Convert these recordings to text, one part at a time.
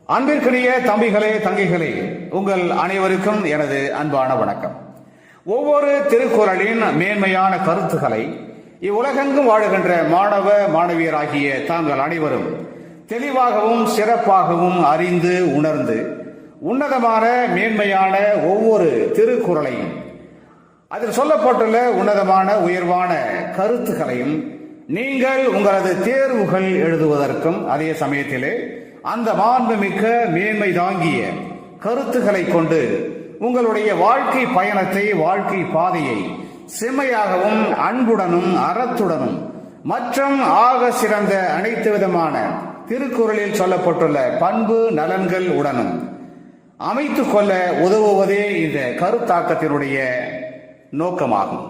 அன்பிற்குரிய தம்பிகளே, தங்கைகளே, உங்கள் அனைவருக்கும் எனது அன்பான வணக்கம். ஒவ்வொரு திருக்குறளின் மேன்மையான கருத்துக்களை இவ்வுலகெங்கும் வாழுகின்ற மாணவ மாணவியராகிய தாங்கள் அனைவரும் தெளிவாகவும் சிறப்பாகவும் அறிந்து உணர்ந்து உன்னதமான மேன்மையான ஒவ்வொரு திருக்குறளையும் அதில் சொல்லப்பட்டுள்ள உன்னதமான உயர்வான கருத்துக்களையும் நீங்கள் உங்களது தேர்வுகள் எழுதுவதற்கும் அதே சமயத்திலே அந்த மாண்புமிக்க மேன்மை தாங்கிய கருத்துக்களை கொண்டு உங்களுடைய வாழ்க்கை பயணத்தை, வாழ்க்கை பாதையை செம்மையாகவும் அன்புடனும் அறத்துடனும் மற்றும் ஆக சிறந்த அனைத்து விதமான திருக்குறளில் சொல்லப்பட்டுள்ள பண்பு நலன்கள் உடனும் அமைத்துக் கொள்ள உதவுவதே இந்த கருத்தாக்கத்தினுடைய நோக்கமாகும்.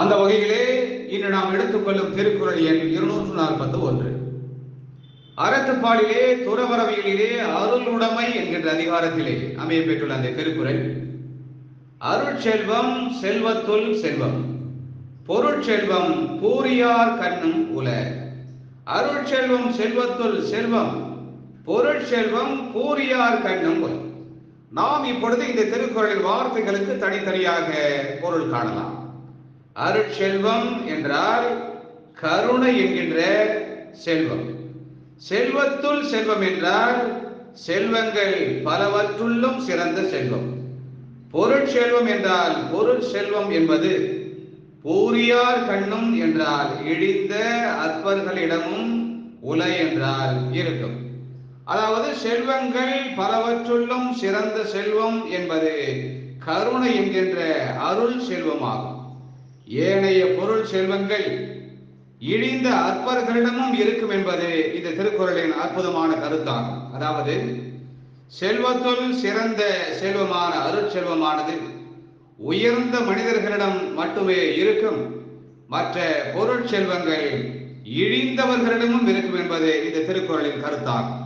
அந்த வகையிலே இன்று நாம் எடுத்துக்கொள்ளும் திருக்குறள் எண் 241. அறத்துப்பாலிலே துறவரவியலிலே அருளுடைமை என்கின்ற அதிகாரத்திலே அமைய பெற்றுள்ள அந்த திருக்குறள், அருட்செல்வம் செல்வத்துள் செல்வம், பொருட்செல்வம் பூரியார் கண்ணும் உல. அருட்செல்வம் செல்வத்துள் செல்வம், பொருட்செல்வம் பூரியார் கண்ணும் உல. நாம் இப்பொழுது இந்த திருக்குறளின் வார்த்தைகளுக்கு தனித்தனியாக பொருள் காணலாம். அருட்செல்வம் என்றால் கருணை என்கின்ற செல்வம். செல்வத்துள் செல்வம் என்றால் செல்வங்கள் பலவற்றுள்ளும் சிறந்த செல்வம். பொருட்செல்வம் என்றால் பொருள் செல்வம் என்பது பூரியார் கண்ணும் என்றால் இழிந்த அற்பர்களிடமும் உலை என்றால் இருக்கும். அதாவது செல்வங்கள் பலவற்றுள்ளும் சிறந்த செல்வம் என்பது கருணை என்கின்ற அருள் செல்வமாகும். ஏனைய பொருள் செல்வங்கள் இழிந்த அற்பர்களிடமும் இருக்கும் என்பது இந்த திருக்குறளின் அற்புதமான கருத்தாகும். அதாவது செல்வத்துள் சிறந்த செல்வமான அருட்செல்வமானது உயர்ந்த மனிதர்களிடம் மட்டுமே இருக்கும், மற்ற பொருள் செல்வங்கள் இழிந்தவர்களிடமும் இருக்கும் என்பது இந்த திருக்குறளின் கருத்தாகும்.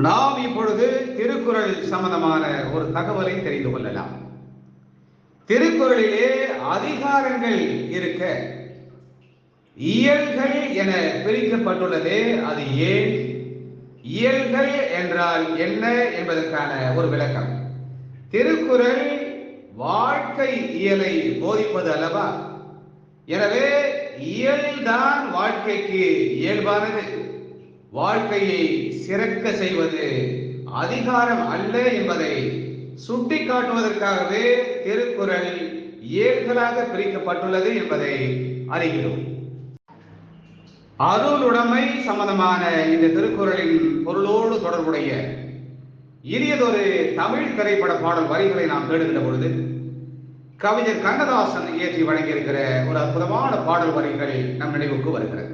நாம் இப்பொழுது திருக்குறள் சம்பந்தமான ஒரு தகவலை தெரிந்து கொள்ளலாம். திருக்குறளிலே அதிகாரங்கள் இருக்க இயல்கள் என பிரிக்கப்பட்டுள்ளதே அது ஏன்? இயல்கள் என்றால் என்ன என்பதற்கான ஒரு விளக்கம். திருக்குறள் வாழ்க்கை இயலை போதிப்பது அல்லவா? எனவே இயல்தான் வாழ்க்கைக்கு இயல்பானது. வாழ்க்கையை சிறக்க செய்வது அதிகாரம் அல்ல என்பதை சுட்டி காட்டுவதற்காகவே திருக்குறள் இயல்களாக பிரிக்கப்பட்டுள்ளது என்பதை அறிகிறோம். அருளுடைமை சம்பந்தமான இந்த திருக்குறளின் பொருளோடு தொடர்புடைய இனியதொரு தமிழ் திரைப்பட பாடல் வரிகளை நாம் தேடுகின்ற பொழுது கவிஞர் கண்ணதாசன் இயற்றி வழங்கியிருக்கிற ஒரு அற்புதமான பாடல் வரிகள் நம் நினைவுக்கு வருகிறது.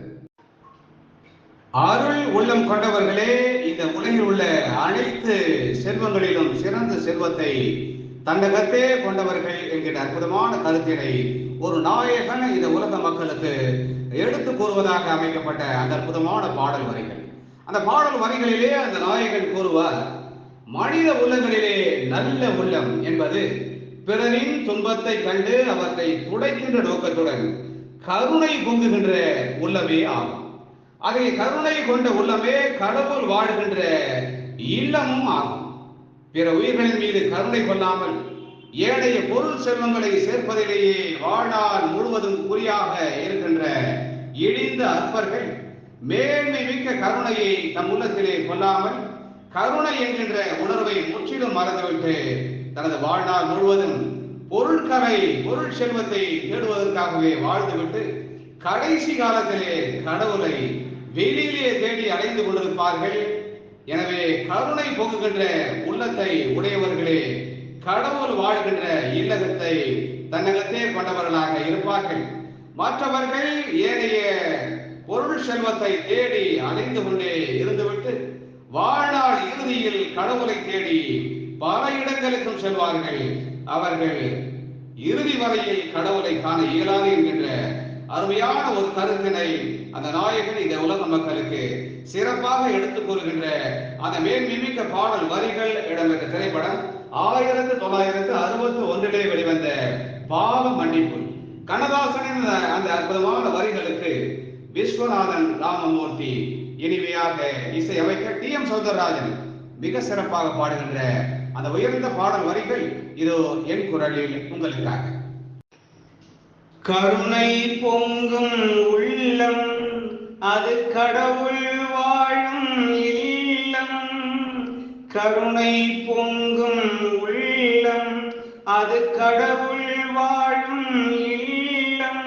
அருள் உள்ளம் கொண்டவர்களே, இந்த உலகில் உள்ள அனைத்து செல்வங்களிலும் சிறந்த செல்வத்தை தன்னகத்தே கொண்டவர்கள் என்கிற அற்புதமான கருத்தினை ஒரு நாயகன் இந்த உலக மக்களுக்கு எடுத்து கூறுவதாக அமைக்கப்பட்ட அந்த அற்புதமான பாடல் வரிகள். அந்த பாடல் வரிகளிலே அந்த நாயகன் கூறுவார், மனித உள்ளங்களிலே நல்ல உள்ளம் என்பது பிறரின் துன்பத்தை கண்டு அவற்றை துடைக்கின்ற நோக்கத்துடன் கருணை பொங்குகின்ற உள்ளமே ஆகும். அதை கருணை கொண்ட உள்ளமே கடவுள் வாழ்கின்ற இல்லமும் ஆகும். பிற உயிர்களின் மீது கருணை கொள்ளாமல் ஏனைய பொருள் செல்வங்களை சேர்ப்பதிலேயே வாழ்நாள் முழுவதும் குறியாக இருக்கின்ற இழிந்த அற்பர்கள் மேன்மை மிக்க கருணையை தம் உள்ளத்திலே கொள்ளாமல் கருணை என்கின்ற உணர்வை முற்றிலும் மறந்துவிட்டு தனது வாழ்நாள் முழுவதும் பொருட்களை பொருள் செல்வத்தை தேடுவதற்காகவே வாழ்ந்துவிட்டு கடைசி காலத்திலே கடவுளை வெளியிலே தேடி அடைந்து கொண்டிருப்பார்கள். எனவே கருணை பொங்குகின்ற உள்ளத்தை உடையவர்களே கடவுள் வாழ்கின்ற இல்லகத்தை தன்னகத்தே கொண்டவர்களாக இருப்பார்கள். மற்றவர்கள் ஏனைய பொருள் செல்வத்தை தேடி அலைந்து கொண்டே இருந்துவிட்டு வாழ்நாள் இறுதியில் கடவுளை தேடி பல இடங்களுக்கும் செல்வார்கள். அவர்கள் இறுதி வரையில் கடவுளை காண இயலாது என்கின்ற அருமையான ஒரு கருத்தினை அந்த நாயகன் இந்த உலக மக்களுக்கு சிறப்பாக எடுத்துக் கூறுகின்ற அந்த மேன்மிக்க பாடல் வரிகள் இடம்பெற்ற திரைப்படம் 1961 வெளிவந்த பாவ மன்னிப்பு. கண்ணதாசனின் அந்த அற்புதமான வரிகளுக்கு விஸ்வநாதன் ராமமூர்த்தி இனிமையாக இசையமைக்க டி.எம். சௌந்தரராஜன் மிக சிறப்பாக பாடுகின்ற அந்த உயர்ந்த பாடல் வரிகள் இதோ என் குரலில் உங்களுக்காக. கருணை பொங்கும் உள்ளம் அது கடவுள் வாழும் இல்லம். கருணை பொங்கும் உள்ளம் அது கடவுள் வாழும் இல்லம்.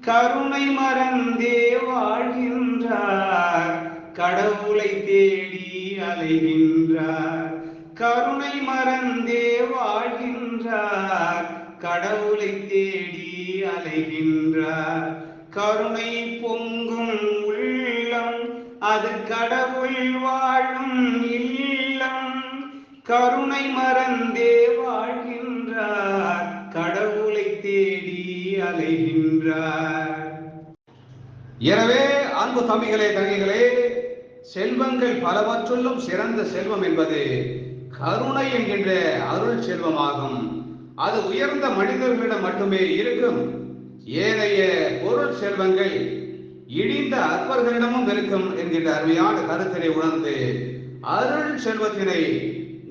கருணை மறந்தே வாழ்கின்றார், கடவுளை தேடி அலைகின்றார். கருணை மறந்தே வாழ்கின்றார், கடவுளை தேடி அலைகின்றார். கருணை பொங்கும் உள்ளம் அது கடவுள் வாழும் இல்லம். கருணை மறந்தே வாழ்கின்றார், கடவுளை தேடி அலைகின்றார். எனவே அன்பு தம்பிகளே தங்கைகளே, செல்வங்கள் பலவற்றுள்ளும் சிறந்த செல்வம் என்பது கருணை என்கின்ற அருள் செல்வமாகும். அது உயர்ந்த மனிதர்களிடம் மட்டுமே இருக்கும். ஏனைய பொருள் செல்வங்கள் இழிந்த அற்பர்களிடமும் இருக்கும் என்கின்ற அருமையான கருத்தினை உணர்ந்து அருள் செல்வத்தினை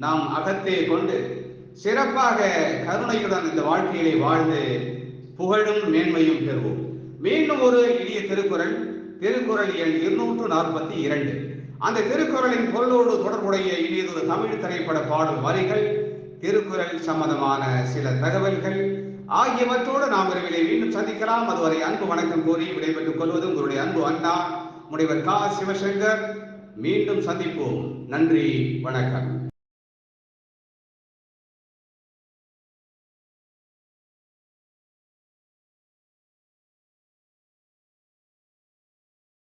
நாம் அகத்தே கொண்டு சிறப்பாக கருணையுடன் இந்த வாழ்க்கையிலே வாழ்ந்து புகழும் மேன்மையும் பெறுவோம். மீண்டும் ஒரு எளிய திருக்குறள், திருக்குறள் எண் 242. அந்த திருக்குறளின் பொருளோடு தொடர்புடைய இனியதொரு தமிழ் திரைப்பட பாடல் வரிகள், திருக்குறள் சம்பந்தமான சில தகவல்கள் ஆகியவற்றோடு நாம் விரைவிலே மீண்டும் சந்திக்கலாம். அதுவரை அன்பு வணக்கம் கூறி விடைபெற்றுக் கொள்வது உங்களுடைய அன்பு அண்ணா முனைவர் கா. சிவசங்கர். மீண்டும் சந்திப்போம். நன்றி, வணக்கம்.